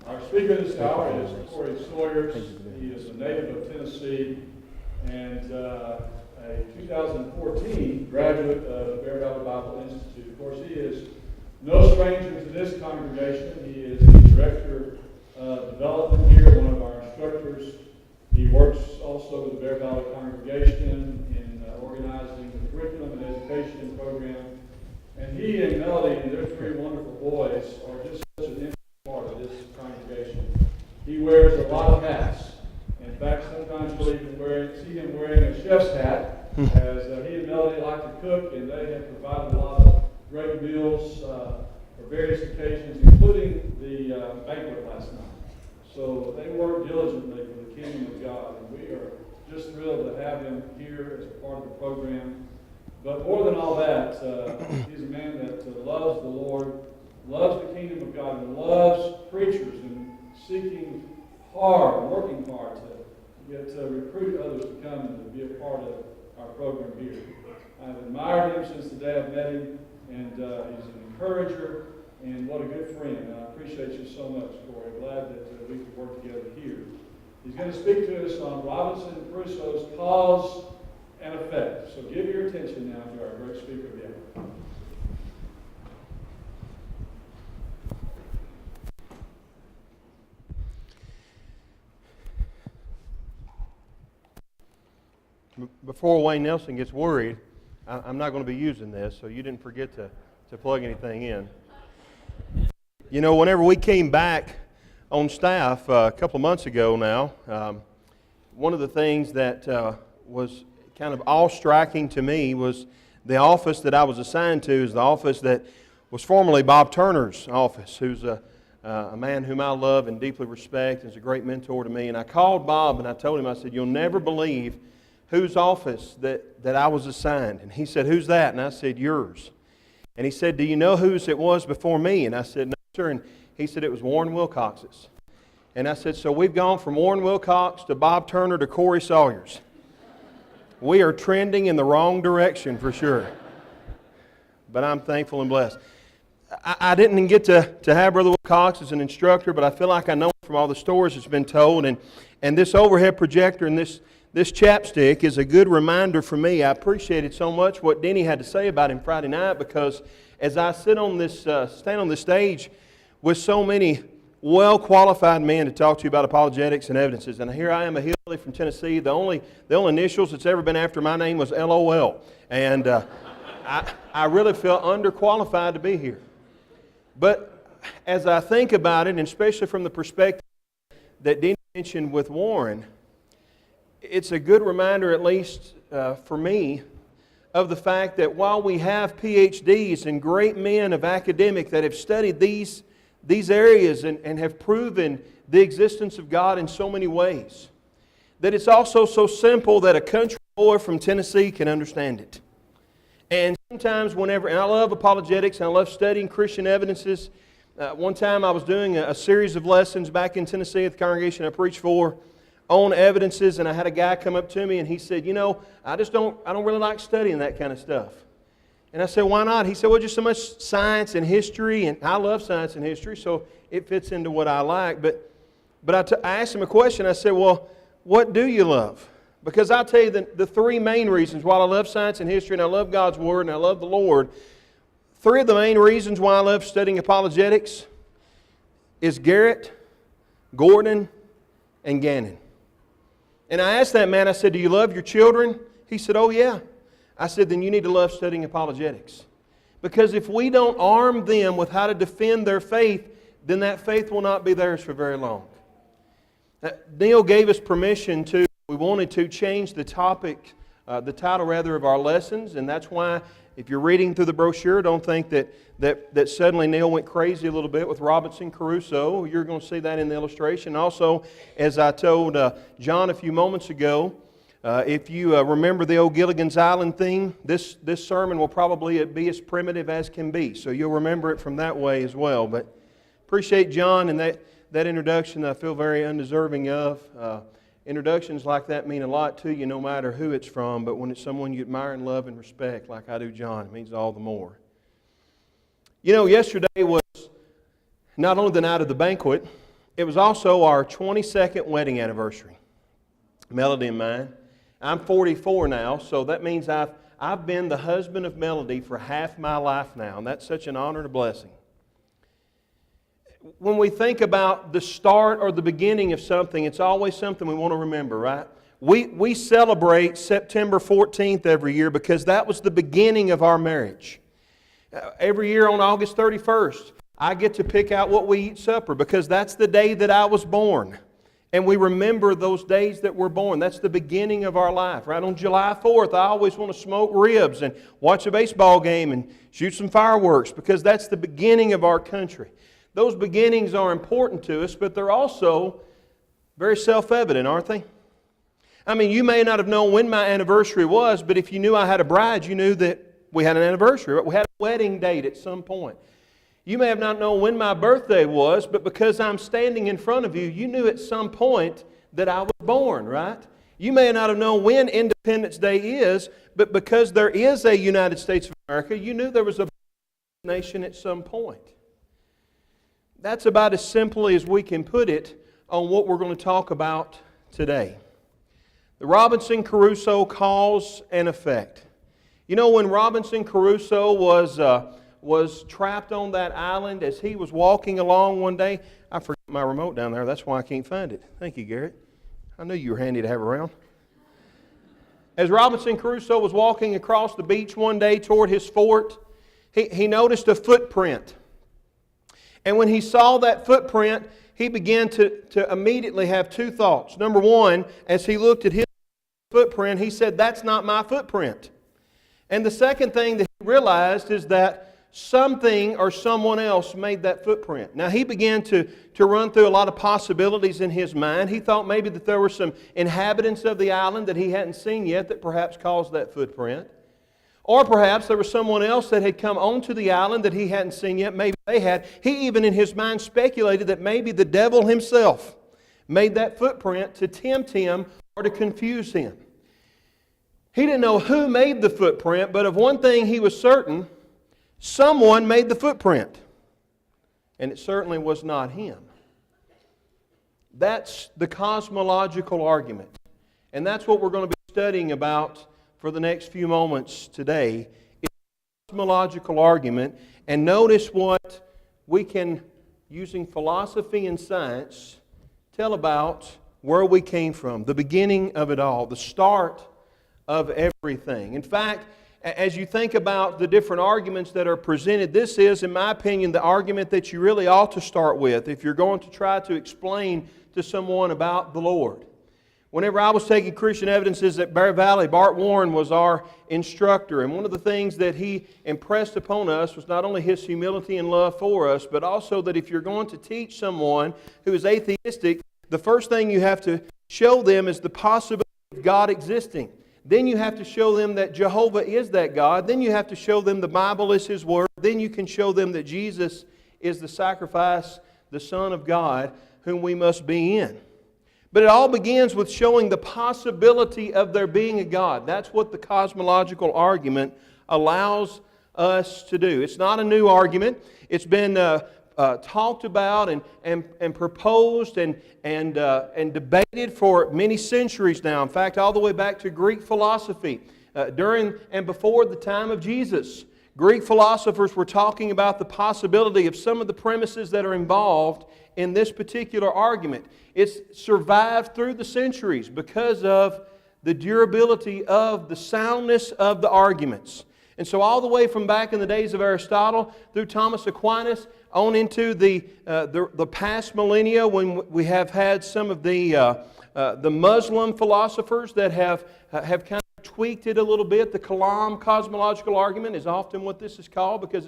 Our speaker this hour is Sawyers. He is a native of Tennessee and a 2014 graduate of the Bear Valley Bible Institute. Of course, he is no stranger to this congregation. He is the director of development here, one of our instructors. He works also with the Bear Valley congregation in organizing the curriculum and education program. And he and Melody and their three wonderful boys are just such an integral part of this congregation. He wears a lot of hats. In fact, sometimes you'll even see him wearing a chef's hat, as he and Melody like to cook, and they have provided a lot of great meals for various occasions, including the banquet last night. So they work diligently for the kingdom of God, and we are just thrilled to have him here as a part of the program. But more than all that, he's a man that loves the Lord, loves the kingdom of God, and loves preachers and seeking hard, working hard to get to recruit others to come and to be a part of our program here. I've admired him since the day I've met him, and he's an encourager, and what a good friend. And I appreciate you so much, Corey. Glad that we could work together here. He's going to speak to us on Robinson Crusoe's cause and effect. So give your attention now to our great speaker of the hour. Before Wayne Nelson gets worried, I'm not going to be using this, so you didn't forget to plug anything in. You know, whenever we came back on staff a couple of months ago now, one of the things that was kind of awe-striking to me was the office that I was assigned to is the office that was formerly Bob Turner's office, who's a man whom I love and deeply respect and is a great mentor to me. And I called Bob and I told him, I said, "You'll never believe whose office that I was assigned." And he said, "Who's that?" And I said, "Yours." And he said, "Do you know whose it was before me?" And I said, "No, sir." And he said, "It was Warren Wilcox's." And I said, "So we've gone from Warren Wilcox to Bob Turner to Corey Sawyers. We are trending in the wrong direction for sure." But I'm thankful and blessed. I didn't get to have Brother Wilcox as an instructor, but I feel like I know him from all the stories that's been told. And this overhead projector and this chapstick is a good reminder for me. I appreciated so much what Denny had to say about him Friday night, because as I stand on this stage with so many well-qualified men to talk to you about apologetics and evidences, and here I am, a hillbilly from Tennessee. The only initials that's ever been after my name was LOL, and I really feel underqualified to be here. But as I think about it, and especially from the perspective that Denny mentioned with Warren, it's a good reminder, at least for me, of the fact that while we have PhDs and great men of academic that have studied these areas and have proven the existence of God in so many ways, that it's also so simple that a country boy from Tennessee can understand it. And sometimes and I love apologetics and I love studying Christian evidences. One time I was doing a series of lessons back in Tennessee at the congregation I preached for on evidences, and I had a guy come up to me and he said, "You know, I don't really like studying that kind of stuff." And I said, "Why not?" He said, "Well, just so much science and history," and I love science and history, so it fits into what I like. But I asked him a question. I said, "Well, what do you love?" Because I'll tell you the three main reasons why I love science and history and I love God's Word and I love the Lord. Three of the main reasons why I love studying apologetics is Garrett, Gordon, and Gannon. And I asked that man, I said, "Do you love your children?" He said, "Oh yeah." I said, "Then you need to love studying apologetics. Because if we don't arm them with how to defend their faith, then that faith will not be theirs for very long." Neil gave us permission we wanted to change the topic, the title of our lessons, and that's why if you're reading through the brochure, don't think that suddenly Neil went crazy a little bit with Robinson Caruso. You're going to see that in the illustration. Also, as I told John a few moments ago, if you remember the old Gilligan's Island theme, this sermon will probably be as primitive as can be. So you'll remember it from that way as well. But appreciate John and that introduction that I feel very undeserving of. Introductions like that mean a lot to you no matter who it's from, but when it's someone you admire and love and respect like I do John, it means all the more. You know, yesterday was not only the night of the banquet, it was also our 22nd wedding anniversary. Melody and mine. I'm 44 now, so that means I've been the husband of Melody for half my life now, and that's such an honor and a blessing. When we think about the start or the beginning of something, it's always something we want to remember, right? We celebrate September 14th every year because that was the beginning of our marriage. Every year on August 31st, I get to pick out what we eat supper because that's the day that I was born. And we remember those days that we're born. That's the beginning of our life. Right on July 4th, I always want to smoke ribs and watch a baseball game and shoot some fireworks because that's the beginning of our country. Those beginnings are important to us, but they're also very self-evident, aren't they? I mean, you may not have known when my anniversary was, but if you knew I had a bride, you knew that we had an anniversary. We had a wedding date at some point. You may have not known when my birthday was, but because I'm standing in front of you, you knew at some point that I was born, right? You may not have known when Independence Day is, but because there is a United States of America, you knew there was a nation at some point. That's about as simply as we can put it on what we're going to talk about today. The Robinson Crusoe cause and effect. You know, when Robinson Crusoe was trapped on that island as he was walking along one day, I forgot my remote down there, that's why I can't find it. Thank you, Garrett. I knew you were handy to have around. As Robinson Crusoe was walking across the beach one day toward his fort, he noticed a footprint. And when he saw that footprint, he began to immediately have two thoughts. Number one, as he looked at his footprint, he said, "That's not my footprint." And the second thing that he realized is that something or someone else made that footprint. Now he began to run through a lot of possibilities in his mind. He thought maybe that there were some inhabitants of the island that he hadn't seen yet that perhaps caused that footprint. Or perhaps there was someone else that had come onto the island that he hadn't seen yet. Maybe they had. He even in his mind speculated that maybe the devil himself made that footprint to tempt him or to confuse him. He didn't know who made the footprint, but of one thing he was certain, someone made the footprint. And it certainly was not him. That's the cosmological argument. And that's what we're going to be studying about for the next few moments today. It's the cosmological argument. And notice what we can, using philosophy and science, tell about where we came from, the beginning of it all, the start of everything. In fact, as you think about the different arguments that are presented, this is, in my opinion, the argument that you really ought to start with if you're going to try to explain to someone about the Lord. Whenever I was taking Christian Evidences at Bear Valley, Bart Warren was our instructor, and one of the things that he impressed upon us was not only his humility and love for us, but also that if you're going to teach someone who is atheistic, the first thing you have to show them is the possibility of God existing. Then you have to show them that Jehovah is that God. Then you have to show them the Bible is His Word. Then you can show them that Jesus is the sacrifice, the Son of God, whom we must be in. But it all begins with showing the possibility of there being a God. That's what the cosmological argument allows us to do. It's not a new argument. It's been talked about and proposed and debated for many centuries now. In fact, all the way back to Greek philosophy. During and before the time of Jesus, Greek philosophers were talking about the possibility of some of the premises that are involved in this particular argument. It's survived through the centuries because of the durability of the soundness of the arguments. And so all the way from back in the days of Aristotle through Thomas Aquinas on into the past millennia when we have had some of the Muslim philosophers that have kind of tweaked it a little bit. The Kalam cosmological argument is often what this is called because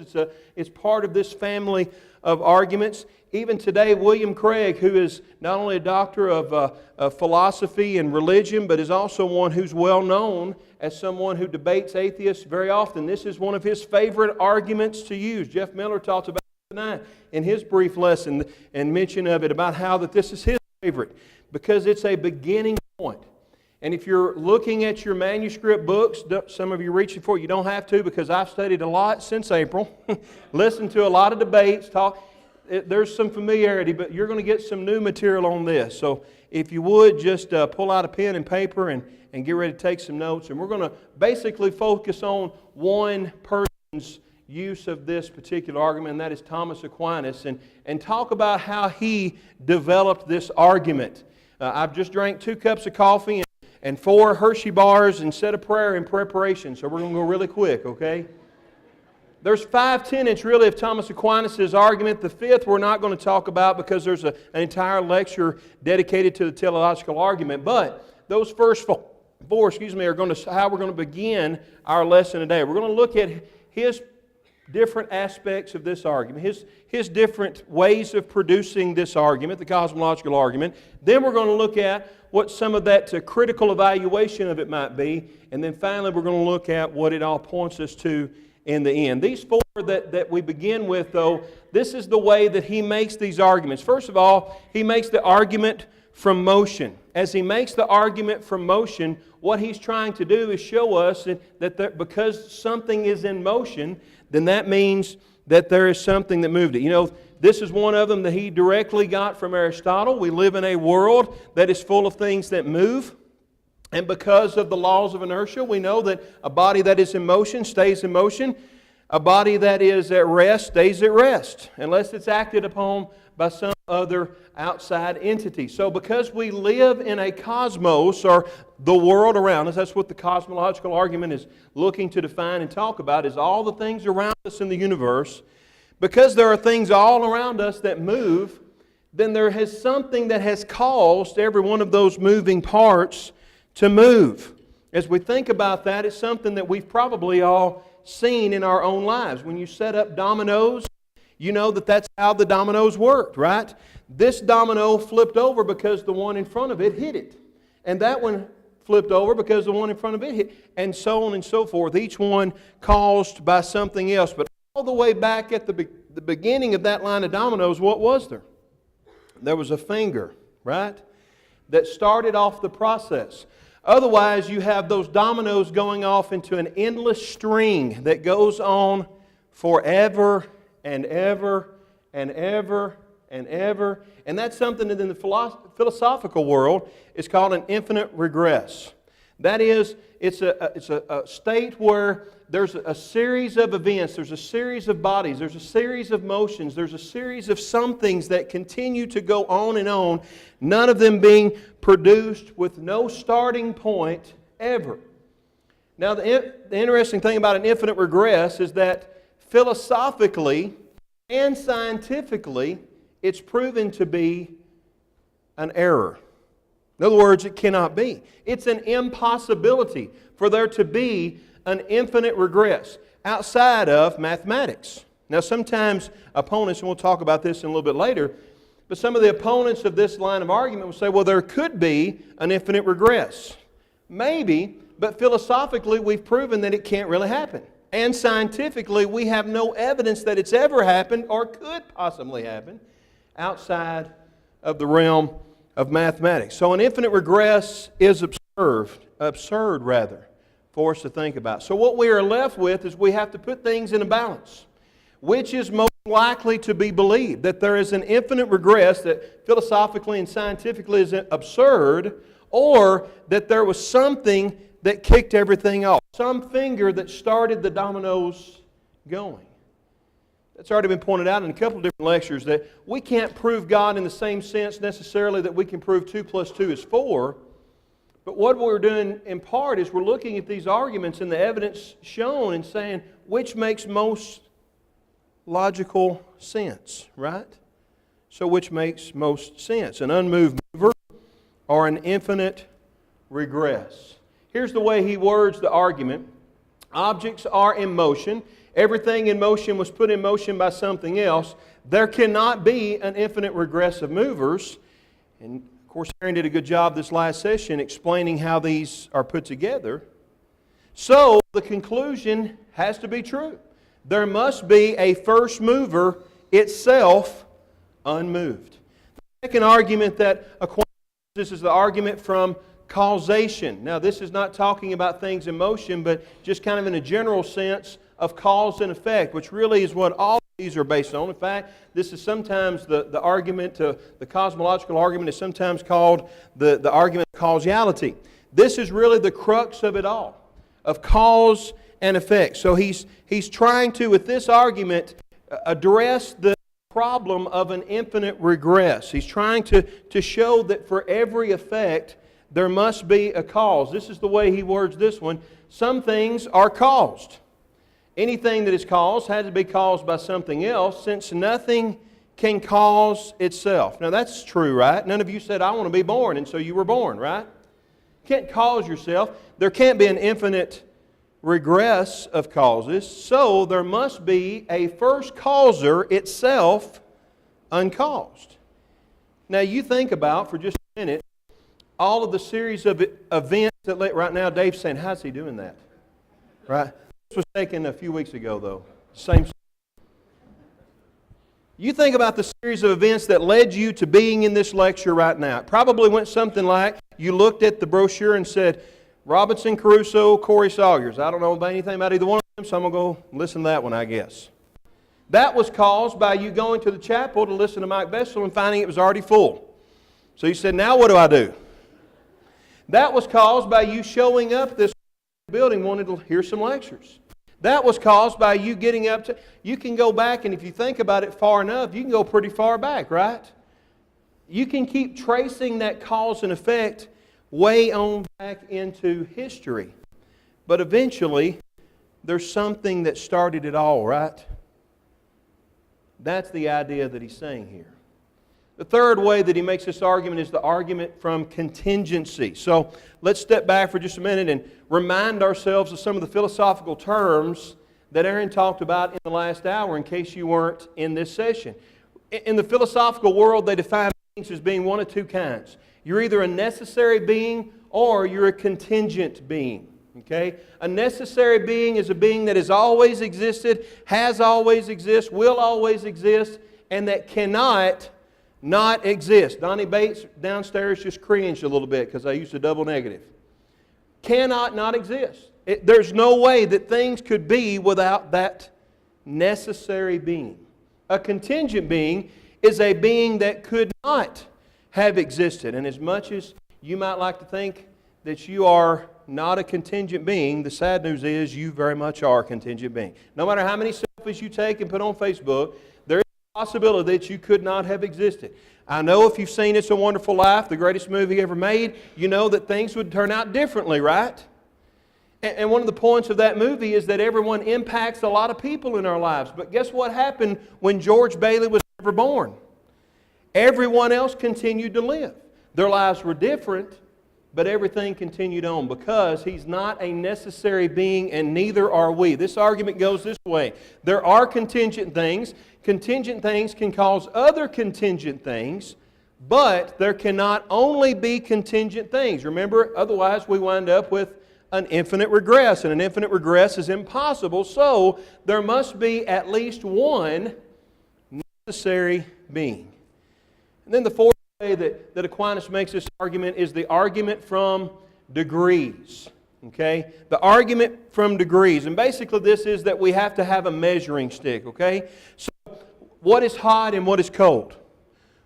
it's part of this family of arguments. Even today, William Craig, who is not only a doctor of philosophy and religion, but is also one who's well known as someone who debates atheists very often. This is one of his favorite arguments to use. Jeff Miller talked about it tonight in his brief lesson and mention of it about how that this is his favorite because it's a beginning point. And if you're looking at your manuscript books, some of you reaching for it, you don't have to because I've studied a lot since April, listened to a lot of debates, talk. there's some familiarity, but you're going to get some new material on this. So if you would, just pull out a pen and paper and get ready to take some notes. And we're going to basically focus on one person's use of this particular argument, and that is Thomas Aquinas, and talk about how he developed this argument. I've just drank 2 cups of coffee and 4 Hershey bars and said a prayer in preparation, so we're going to go really quick, okay? There's 5 tenets, really, of Thomas Aquinas' argument. The 5th we're not going to talk about because there's an entire lecture dedicated to the teleological argument. But those first 4 are going to how we're going to begin our lesson today. We're going to look at his different aspects of this argument, his different ways of producing this argument, the cosmological argument. Then we're going to look at what some of that critical evaluation of it might be. And then finally we're going to look at what it all points us to in the end. These 4 that we begin with, though, this is the way that he makes these arguments. First of all, he makes the argument from motion. As he makes the argument from motion, what he's trying to do is show us that because something is in motion, then that means that there is something that moved it. You know, this is one of them that he directly got from Aristotle. We live in a world that is full of things that move. And because of the laws of inertia, we know that a body that is in motion stays in motion. A body that is at rest stays at rest, unless it's acted upon by some other outside entity. So because we live in a cosmos, or the world around us, that's what the cosmological argument is looking to define and talk about, is all the things around us in the universe. Because there are things all around us that move, then there is something that has caused every one of those moving parts to move. As we think about that, it's something that we've probably all seen in our own lives. When you set up dominoes, you know that that's how the dominoes worked, right? This domino flipped over because the one in front of it hit it. And that one flipped over because the one in front of it hit, and so on and so forth. Each one caused by something else. But all the way back at the beginning of that line of dominoes, what was there? There was a finger, right, that started off the process. Otherwise, you have those dominoes going off into an endless string that goes on forever and ever and ever and ever. And that's something that in the philosophical world is called an infinite regress. That is, it's a state where there's a series of events, there's a series of bodies, there's a series of motions, there's a series of somethings that continue to go on, none of them being produced with no starting point ever. Now, the interesting thing about an infinite regress is that philosophically and scientifically, it's proven to be an error. In other words, it cannot be. It's an impossibility for there to be an infinite regress outside of mathematics. Now, sometimes opponents, and we'll talk about this in a little bit later, but some of the opponents of this line of argument will say, well, there could be an infinite regress. Maybe, but philosophically, we've proven that it can't really happen. And scientifically, we have no evidence that it's ever happened or could possibly happen outside of the realm of mathematics. So an infinite regress is absurd for us to think about. So what we are left with is we have to put things in a balance. Which is most likely to be believed? That there is an infinite regress that philosophically and scientifically is absurd, or that there was something that kicked everything off? Some finger that started the dominoes going. That's already been pointed out in a couple of different lectures, that we can't prove God in the same sense necessarily that we can prove 2 plus 2 is 4. But what we're doing in part is we're looking at these arguments and the evidence shown and saying which makes most logical sense, right? So which makes most sense? An unmoved mover or an infinite regress? Here's the way he words the argument. Objects are in motion. Everything in motion was put in motion by something else. There cannot be an infinite regress of movers. And of course, Aaron did a good job this last session explaining how these are put together. So the conclusion has to be true. There must be a first mover itself unmoved. The second argument that Aquinas uses is the argument from causation. Now, this is not talking about things in motion, but just kind of in a general sense of cause and effect, which really is what all of these are based on. In fact, this is sometimes the argument, the cosmological argument is sometimes called the argument of causality. This is really the crux of it all, of cause and effect. So he's trying to, with this argument, address the problem of an infinite regress. He's trying to show that for every effect, there must be a cause. This is the way he words this one. Some things are caused. Anything that is caused has to be caused by something else, since nothing can cause itself. Now that's true, right? None of you said, I want to be born, and so you were born, right? You can't cause yourself. There can't be an infinite regress of causes, so there must be a first causer itself uncaused. Now you think about, for just a minute, all of the series of events that right now Dave's saying, how's he doing that? Right? This was taken a few weeks ago, though. Same. You think about the series of events that led you to being in this lecture right now. It probably went something like, you looked at the brochure and said, Robinson Caruso, Corey Sawyers. I don't know anything about either one of them, so I'm going to go listen to that one, I guess. That was caused by you going to the chapel to listen to Mike Bessel and finding it was already full. So you said, now what do I do? That was caused by you showing up this building, wanting to hear some lectures. That was caused by you getting up to... You can go back, and if you think about it far enough, you can go pretty far back, right? You can keep tracing that cause and effect way on back into history. But eventually, there's something that started it all, right? That's the idea that he's saying here. The third way that he makes this argument is the argument from contingency. So let's step back for just a minute and remind ourselves of some of the philosophical terms that Aaron talked about in the last hour, in case you weren't in this session. In the philosophical world, they define beings as being one of two kinds. You're either a necessary being or you're a contingent being. Okay? A necessary being is a being that has always existed, has always existed, will always exist, and that cannot not exist. Donnie Bates downstairs just cringed a little bit because I used a double negative. Cannot not exist. There's no way that things could be without that necessary being. A contingent being is a being that could not have existed. And as much as you might like to think that you are not a contingent being, the sad news is you very much are a contingent being. No matter how many selfies you take and put on Facebook, there is a possibility that you could not have existed. I know if you've seen It's a Wonderful Life, the greatest movie ever made, you know that things would turn out differently, right? And one of the points of that movie is that everyone impacts a lot of people in our lives. But guess what happened when George Bailey was ever born? Everyone else continued to live. Their lives were different, but everything continued on because he's not a necessary being and neither are we. This argument goes this way. There are contingent things. Contingent things can cause other contingent things, but there cannot only be contingent things. Remember, otherwise we wind up with an infinite regress, and an infinite regress is impossible, so there must be at least one necessary being. And then the fourth way that Aquinas makes this argument is the argument from degrees. Okay? The argument from degrees. And basically this is that we have to have a measuring stick. Okay? So what is hot and what is cold?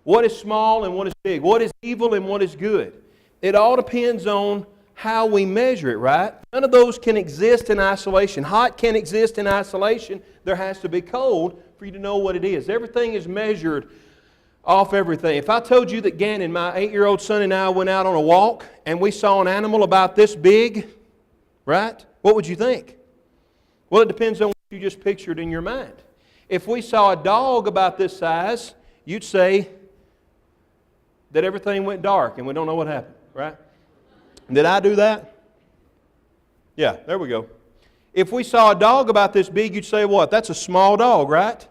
What is small and what is big? What is evil and what is good? It all depends on how we measure it, right? None of those can exist in isolation. Hot can't exist in isolation. There has to be cold for you to know what it is. Everything is measured off everything. If I told you that Gannon, my 8-year-old son, and I went out on a walk and we saw an animal about this big, right? What would you think? Well, it depends on what you just pictured in your mind. If we saw a dog about this size, you'd say that everything went dark and we don't know what happened, right? Did I do that? Yeah, there we go. If we saw a dog about this big, you'd say what? That's a small dog, right?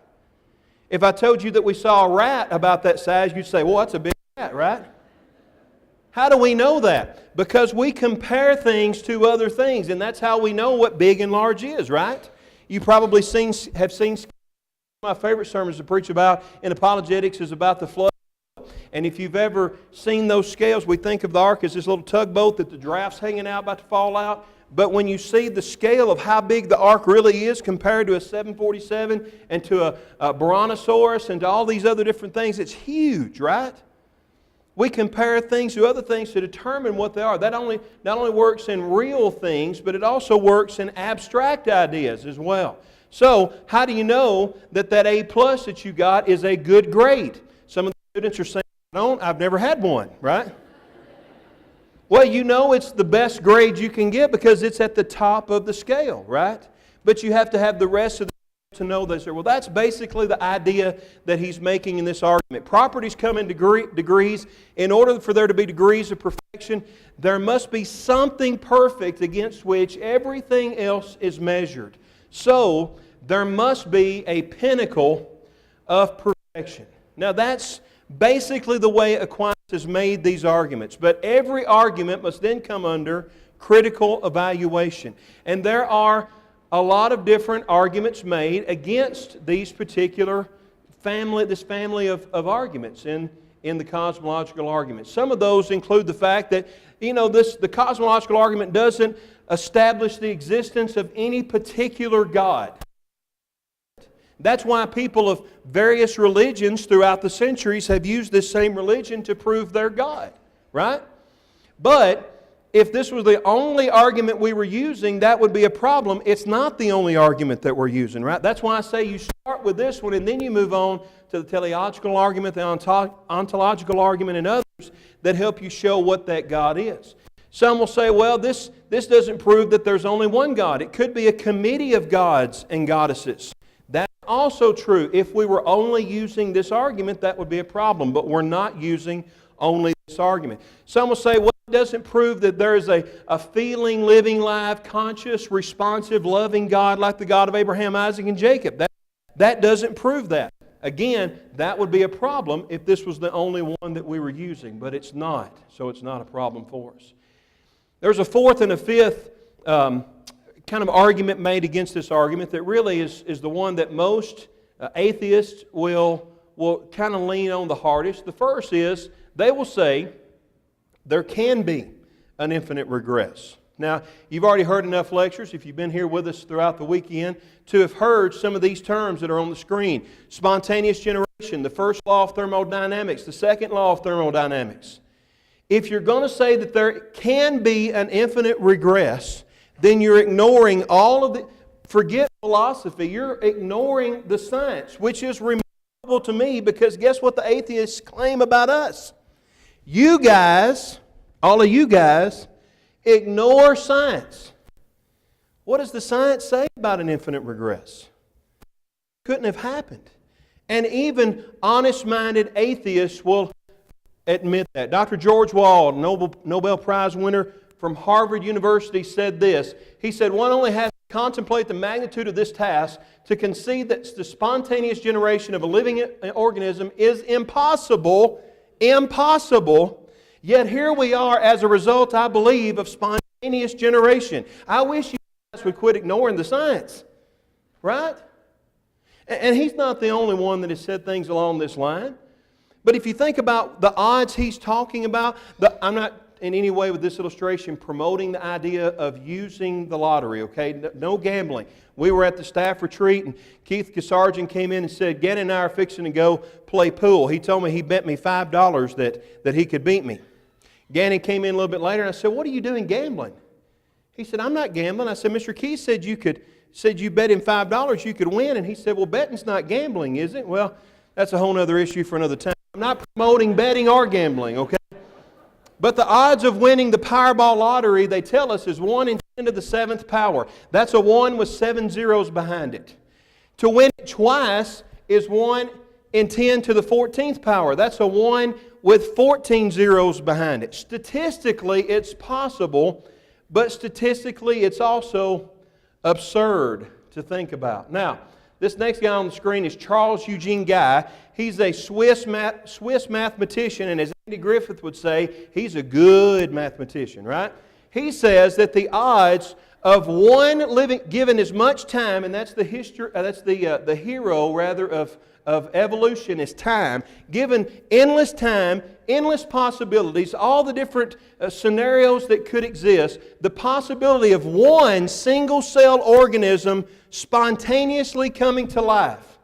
If I told you that we saw a rat about that size, you'd say, well, that's a big rat, right? How do we know that? Because we compare things to other things, and that's how we know what big and large is, right? You probably have seen my favorite sermons to preach about in apologetics is about the flood. And if you've ever seen those scales, we think of the ark as this little tugboat that the giraffe's hanging out about to fall out. But when you see the scale of how big the ark really is compared to a 747 and to a Brontosaurus and to all these other different things, it's huge, right? We compare things to other things to determine what they are. That not only works in real things, but it also works in abstract ideas as well. So, how do you know that A+ that you got is a good grade? Some of the students are saying, I've never had one, right? Well, you know it's the best grade you can get because it's at the top of the scale, right? But you have to have the rest of the to know this. Well, that's basically the idea that he's making in this argument. Properties come in degrees. In order for there to be degrees of perfection, there must be something perfect against which everything else is measured. So, there must be a pinnacle of perfection. Now, that's basically the way Aquinas has made these arguments. But every argument must then come under critical evaluation. And there are a lot of different arguments made against these particular this family of arguments in the cosmological argument. Some of those include the fact that, the cosmological argument doesn't establish the existence of any particular God. That's why people of various religions throughout the centuries have used this same religion to prove their God, right? But if this was the only argument we were using, that would be a problem. It's not the only argument that we're using, right? That's why I say you start with this one and then you move on to the teleological argument, the ontological argument, and others that help you show what that God is. Some will say, well, this doesn't prove that there's only one God. It could be a committee of gods and goddesses. That's also true. If we were only using this argument, that would be a problem. But we're not using only this argument. Some will say, well, it doesn't prove that there is a feeling, living, live, conscious, responsive, loving God like the God of Abraham, Isaac, and Jacob. That doesn't prove that. Again, that would be a problem if this was the only one that we were using, but it's not. So it's not a problem for us. There's a fourth and a fifth kind of argument made against this argument that really is the one that most atheists will kind of lean on the hardest. The first is they will say there can be an infinite regress. Now, you've already heard enough lectures, if you've been here with us throughout the weekend, to have heard some of these terms that are on the screen. Spontaneous generation, the first law of thermodynamics, the second law of thermodynamics. If you're going to say that there can be an infinite regress, then you're ignoring all of the... Forget philosophy, you're ignoring the science, which is remarkable to me because guess what the atheists claim about us? You guys, all of you guys, ignore science. What does the science say about an infinite regress? Couldn't have happened. And even honest-minded atheists will admit that. Dr. George Wald, Nobel Prize winner from Harvard University, said this. He said, one only has to contemplate the magnitude of this task to concede that the spontaneous generation of a living organism is impossible. Yet here we are as a result, I believe, of spontaneous generation. I wish you guys would quit ignoring the science. Right? And he's not the only one that has said things along this line. But if you think about the odds he's talking about, I'm not in any way with this illustration promoting the idea of using the lottery, okay? No gambling. We were at the staff retreat and Keith Kassarjan came in and said, Gannon and I are fixing to go play pool. He told me he bet me $5 that he could beat me. Gannon came in a little bit later and I said, what are you doing gambling? He said, I'm not gambling. I said, Mr. Keith said you bet him $5 you could win. And he said, well, betting's not gambling, is it? Well, that's a whole other issue for another time. I'm not promoting betting or gambling, okay? But the odds of winning the Powerball lottery, they tell us, is 1 in 10 to the 7th power. That's a 1 with 7 zeros behind it. To win it twice is 1 in 10 to the 14th power. That's a 1 with 14 zeros behind it. Statistically, it's possible, but statistically, it's also absurd to think about. Now, this next guy on the screen is Charles Eugene Guy. He's a Swiss mathematician, and as Andy Griffith would say, he's a good mathematician, right? He says that the odds of one living, given as much time, and that's the history, the hero rather of evolution is time, given endless time, endless possibilities, all the different scenarios that could exist, the possibility of one single-cell organism spontaneously coming to life.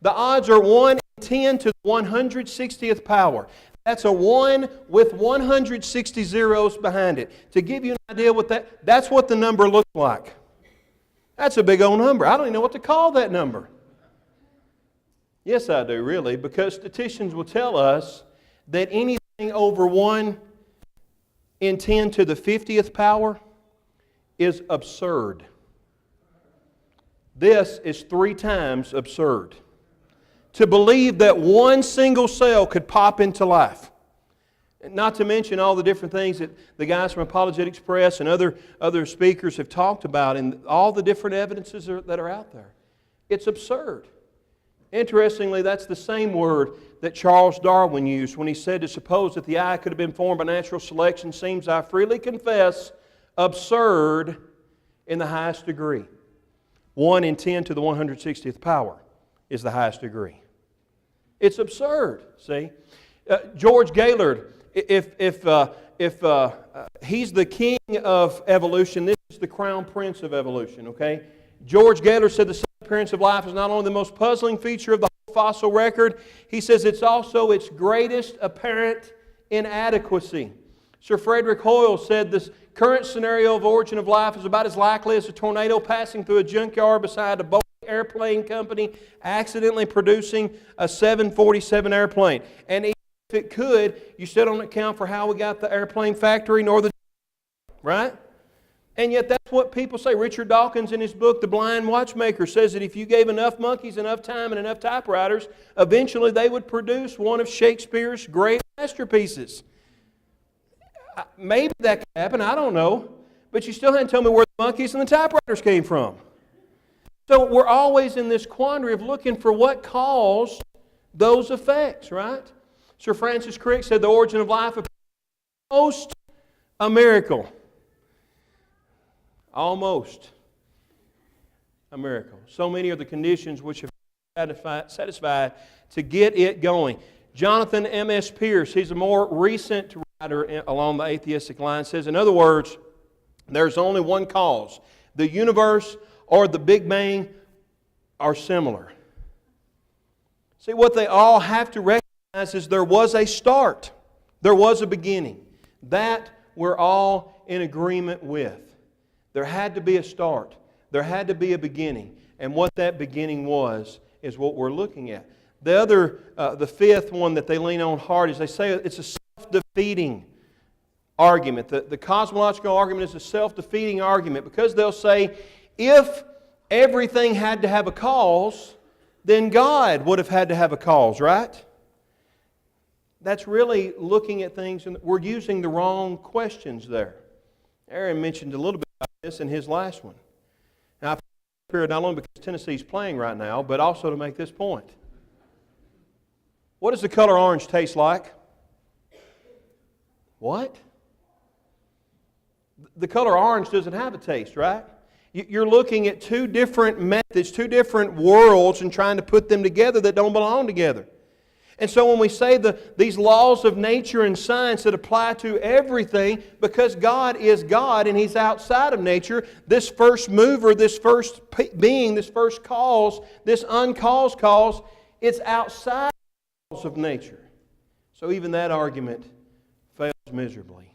The odds are 1 in 10 to the 160th power. That's a 1 with 160 zeros behind it. To give you an idea what that's what the number looks like. That's a big old number. I don't even know what to call that number. Yes, I do, really, because statisticians will tell us that anything over 1 in 10 to the 50th power is absurd. This is 3 times absurd. To believe that one single cell could pop into life. Not to mention all the different things that the guys from Apologetics Press and other speakers have talked about and all the different evidences that are out there. It's absurd. Interestingly, that's the same word that Charles Darwin used when he said to suppose that the eye could have been formed by natural selection seems, I freely confess, absurd in the highest degree. 1 in 10 to the 160th power is the highest degree. It's absurd, see? George Gaylord, if he's the king of evolution, this is the crown prince of evolution, okay? George Gaylord said the sudden appearance of life is not only the most puzzling feature of the whole fossil record, he says it's also its greatest apparent inadequacy. Sir Frederick Hoyle said this current scenario of origin of life is about as likely as a tornado passing through a junkyard beside a Boeing airplane company accidentally producing a 747 airplane. And even if it could, you still don't account for how we got the airplane factory nor the... Right? And yet that's what people say. Richard Dawkins in his book, The Blind Watchmaker, says that if you gave enough monkeys enough time and enough typewriters, eventually they would produce one of Shakespeare's great masterpieces. Maybe that could happen, I don't know. But you still haven't told me where the monkeys and the typewriters came from. So we're always in this quandary of looking for what caused those effects, right? Sir Francis Crick said the origin of life appears almost a miracle. Almost a miracle. So many are the conditions which have been satisfied to get it going. Jonathan M.S. Pierce, he's a more recent writer along the atheistic line, says, in other words, there's only one cause. The universe or the Big Bang are similar. See, what they all have to recognize is there was a start. There was a beginning. That we're all in agreement with. There had to be a start. There had to be a beginning. And what that beginning was is what we're looking at. The fifth one that they lean on hard is they say it's a self-defeating argument. The cosmological argument is a self-defeating argument because they'll say, if everything had to have a cause, then God would have had to have a cause, right? That's really looking at things, and we're using the wrong questions there. Aaron mentioned a little bit about this in his last one. Now, I put it here not only because Tennessee's playing right now, but also to make this point. What does the color orange taste like? What? The color orange doesn't have a taste, right? You're looking at two different methods, two different worlds, and trying to put them together that don't belong together. And so when we say these laws of nature and science that apply to everything, because God is God and He's outside of nature, this first mover, this first being, this first cause, this uncaused cause, it's outside of nature. So even that argument fails miserably.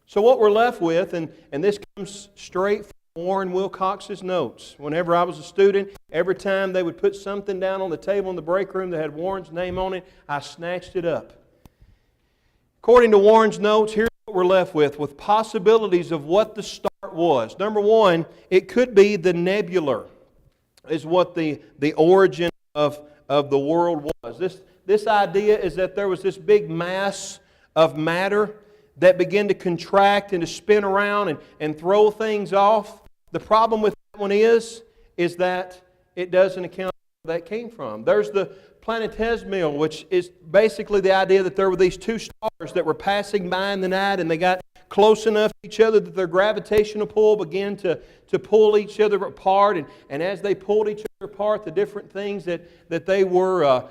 So what we're left with, and this comes straight from Warren Wilcox's notes. Whenever I was a student, every time they would put something down on the table in the break room that had Warren's name on it, I snatched it up. According to Warren's notes, here's what we're left with possibilities of what the start was. Number one, it could be the nebular, is what the origin of the world was. This idea is that there was this big mass of matter that began to contract and to spin around and throw things off. The problem with that one is that it doesn't account that came from. There's the planetesimal, which is basically the idea that there were these two stars that were passing by in the night, and they got close enough to each other that their gravitational pull began to pull each other apart. And as they pulled each other apart, the different things that they were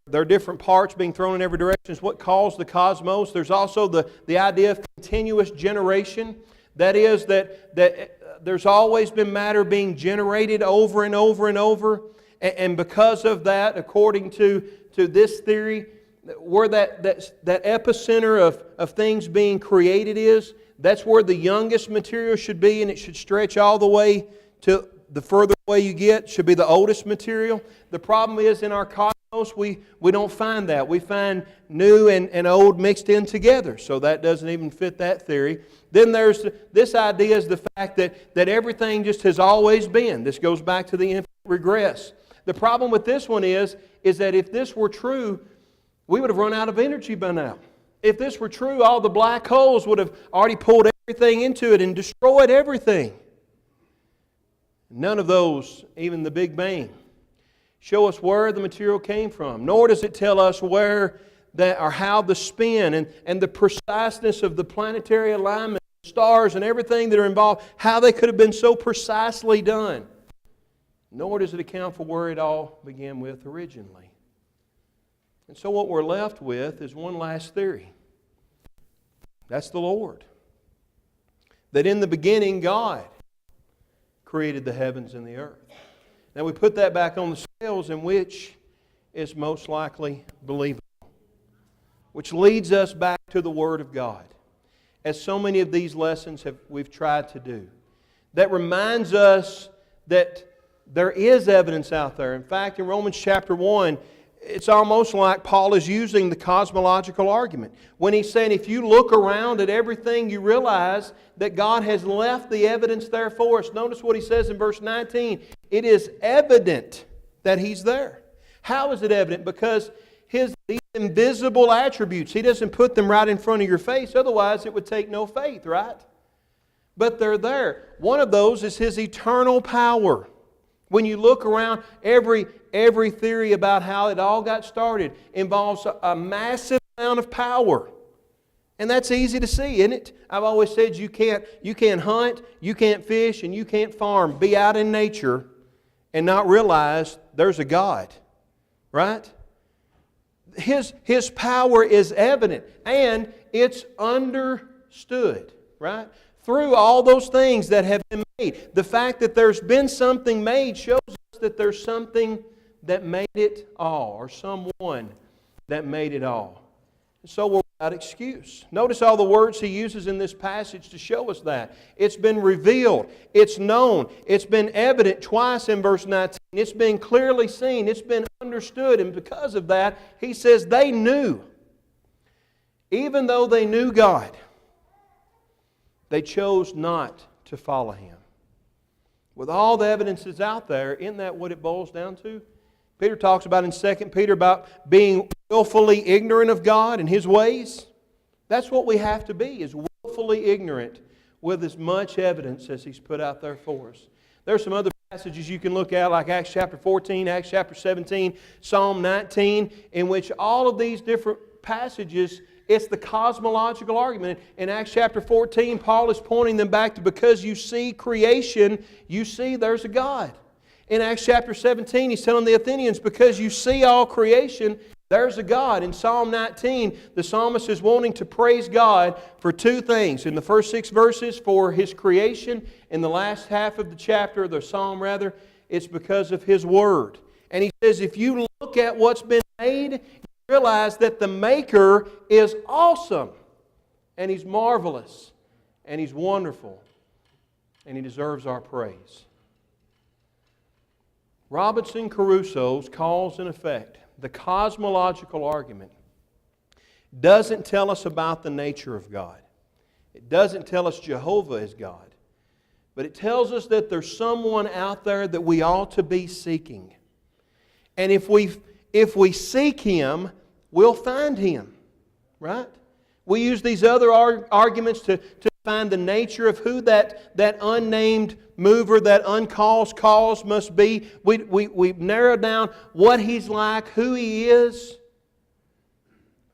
their different parts being thrown in every direction is what caused the cosmos. There's also the idea of continuous generation. That is that there's always been matter being generated over and over and over. And because of that, according to this theory, where that epicenter of things being created is, that's where the youngest material should be, and it should stretch all the way to the further away you get, should be the oldest material. The problem is in our cosmos, we don't find that. We find new and old mixed in together, so that doesn't even fit that theory. Then there's this idea is the fact that everything just has always been. This goes back to the infinite regress. The problem with this one is that if this were true, we would have run out of energy by now. If this were true, all the black holes would have already pulled everything into it and destroyed everything. None of those, even the Big Bang, show us where the material came from. Nor does it tell us where that or how the spin and the preciseness of the planetary alignment, stars and everything that are involved, how they could have been so precisely done. Nor does it account for where it all began with originally. And so what we're left with is one last theory. That's the Lord. That in the beginning God created the heavens and the earth. Now we put that back on the scales, in which is most likely believable. Which leads us back to the Word of God. As so many of these lessons we've tried to do. That reminds us that there is evidence out there. In fact, in Romans chapter 1, it's almost like Paul is using the cosmological argument. When he's saying if you look around at everything, you realize that God has left the evidence there for us. Notice what he says in verse 19. It is evident that He's there. How is it evident? Because these invisible attributes, He doesn't put them right in front of your face. Otherwise, it would take no faith, right? But they're there. One of those is His eternal power. When you look around, every theory about how it all got started involves a massive amount of power. And that's easy to see, isn't it? I've always said you can't hunt, you can't fish, and you can't farm. Be out in nature and not realize there's a God. Right? His power is evident and it's understood. Right? Through all those things that have been made. The fact that there's been something made shows us that there's something that made it all, or someone that made it all. So we're without excuse. Notice all the words he uses in this passage to show us that. It's been revealed. It's known. It's been evident twice in verse 19. It's been clearly seen. It's been understood. And because of that, he says they knew. Even though they knew God, they chose not to follow Him. With all the evidence that's out there, isn't that what it boils down to? Peter talks about in 2 Peter about being willfully ignorant of God and His ways. That's what we have to be, is willfully ignorant with as much evidence as He's put out there for us. There's some other passages you can look at, like Acts chapter 14, Acts chapter 17, Psalm 19, in which all of these different passages, it's the cosmological argument. In Acts chapter 14, Paul is pointing them back to because you see creation, you see there's a God. In Acts chapter 17, he's telling the Athenians, because you see all creation, there's a God. In Psalm 19, the psalmist is wanting to praise God for two things. In the first 6 verses, for His creation. In the last half of the chapter, the psalm rather, it's because of His Word. And he says, if you look at what's been made, you realize that the Maker is awesome. And He's marvelous. And He's wonderful. And He deserves our praise. Robinson Crusoe's cause and effect, the cosmological argument, doesn't tell us about the nature of God. It doesn't tell us Jehovah is God. But it tells us that there's someone out there that we ought to be seeking. And if we seek Him, we'll find Him. Right? We use these other arguments to find the nature of who that unnamed mover, that uncaused cause must be. We've narrowed down what He's like, who He is.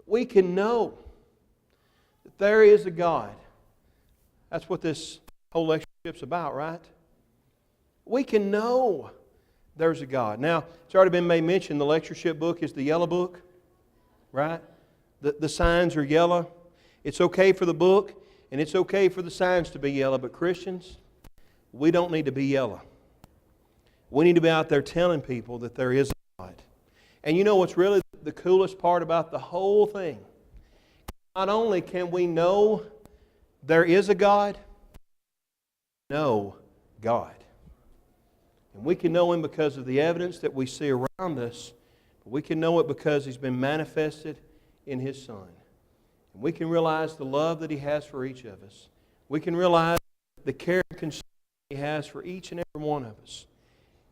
We can know that there is a God. That's what this whole lectureship's about, right? We can know there's a God. Now, it's already been made mention, the lectureship book is the yellow book, right? The signs are yellow. It's okay for the book, and it's okay for the signs to be yellow, but Christians, we don't need to be yellow. We need to be out there telling people that there is a God. And you know what's really the coolest part about the whole thing? Not only can we know there is a God, we know God. And we can know Him because of the evidence that we see around us, but we can know it because He's been manifested in His Son. And we can realize the love that He has for each of us. We can realize the care and concern He has for each and every one of us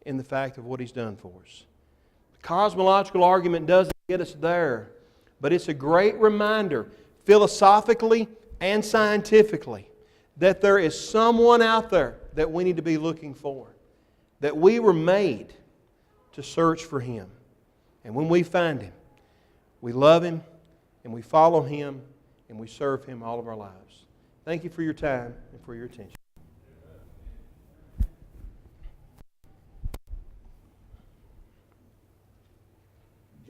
in the fact of what He's done for us. The cosmological argument doesn't get us there, but it's a great reminder, philosophically and scientifically, that there is someone out there that we need to be looking for. That we were made to search for Him. And when we find Him, we love Him, and we follow Him, and we serve Him all of our lives. Thank you for your time and for your attention.